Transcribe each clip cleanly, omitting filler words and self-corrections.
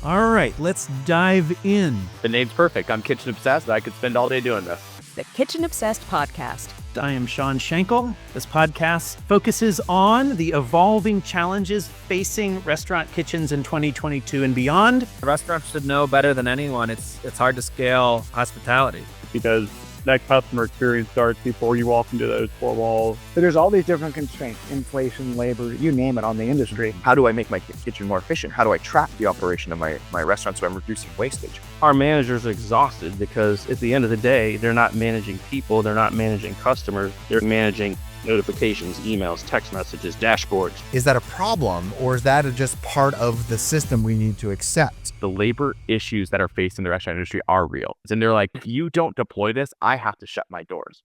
All right, let's dive in. The name's perfect. I'm kitchen obsessed. I could spend all day doing this. The Kitchen Obsessed Podcast. I am Sean Schenkel. This podcast focuses on the evolving challenges facing restaurant kitchens in 2022 and beyond. Restaurants should know better than anyone. It's hard to scale hospitality. Because that customer experience starts before you walk into those four walls. So there's all these different constraints, inflation, labor, you name it on the industry. How do I make my kitchen more efficient? How do I track the operation of my restaurant so I'm reducing wastage? Our managers are exhausted because at the end of the day, they're not managing people, they're not managing customers, they're managing notifications, emails, text messages, dashboards. Is that a problem, or is that just part of the system we need to accept? The labor issues that are faced in the restaurant industry are real. And they're like, if you don't deploy this, I have to shut my doors.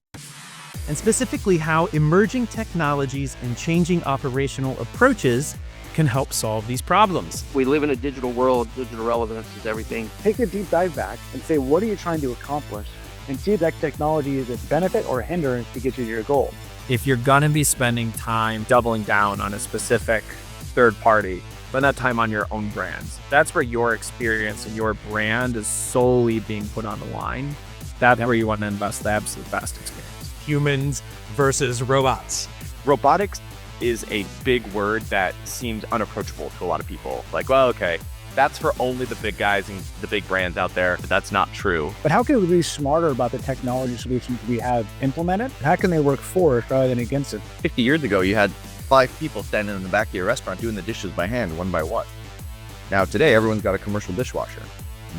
And specifically how emerging technologies and changing operational approaches can help solve these problems. We live in a digital world. Digital relevance is everything. Take a deep dive back and say, what are you trying to accomplish? And see if that technology is a benefit or a hindrance to get you to your goal. If you're going to be spending time doubling down on a specific third party, spend that time on your own brands. That's where your experience and your brand is solely being put on the line. That's where you want to invest the absolute best experience. Humans versus robots. Robotics is a big word that seems unapproachable to a lot of people. Like, well, okay, that's for only the big guys and the big brands out there. But that's not true. But how can we be smarter about the technology solutions we have implemented? How can they work for us rather than against it? 50 years ago, you had 5 people standing in the back of your restaurant doing the dishes by hand, one by one. Now today, everyone's got a commercial dishwasher.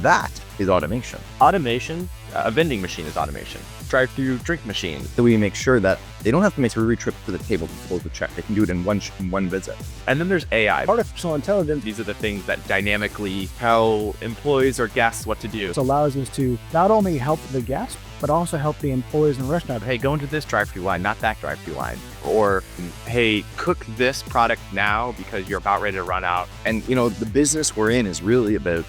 That is automation. Automation, a vending machine is automation. Drive-through drink machine. So we make sure that they don't have to make 3 trips to the table to close the check. They can do it in one visit. And then there's AI. Artificial intelligence. These are the things that dynamically tell employees or guests what to do. This allows us to not only help the guests, but also help the employees in the restaurant. Hey, go into this drive-through line, not that drive-through line. Or, hey, cook this product now because you're about ready to run out. And, the business we're in is really about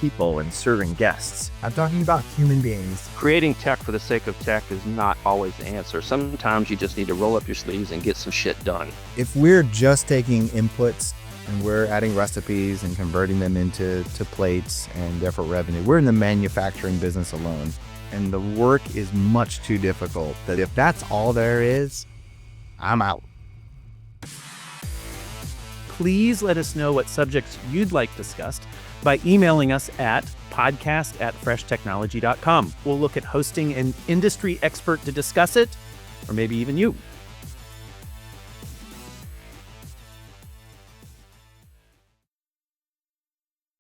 people and serving guests. I'm talking about human beings. Creating tech for the sake of tech is not always the answer. Sometimes you just need to roll up your sleeves and get some shit done. If we're just taking inputs and we're adding recipes and converting them into plates and therefore revenue, we're in the manufacturing business alone. And the work is much too difficult that if that's all there is, I'm out. Please let us know what subjects you'd like discussed by emailing us at podcast@freshtechnology.com. We'll look at hosting an industry expert to discuss it, or maybe even you.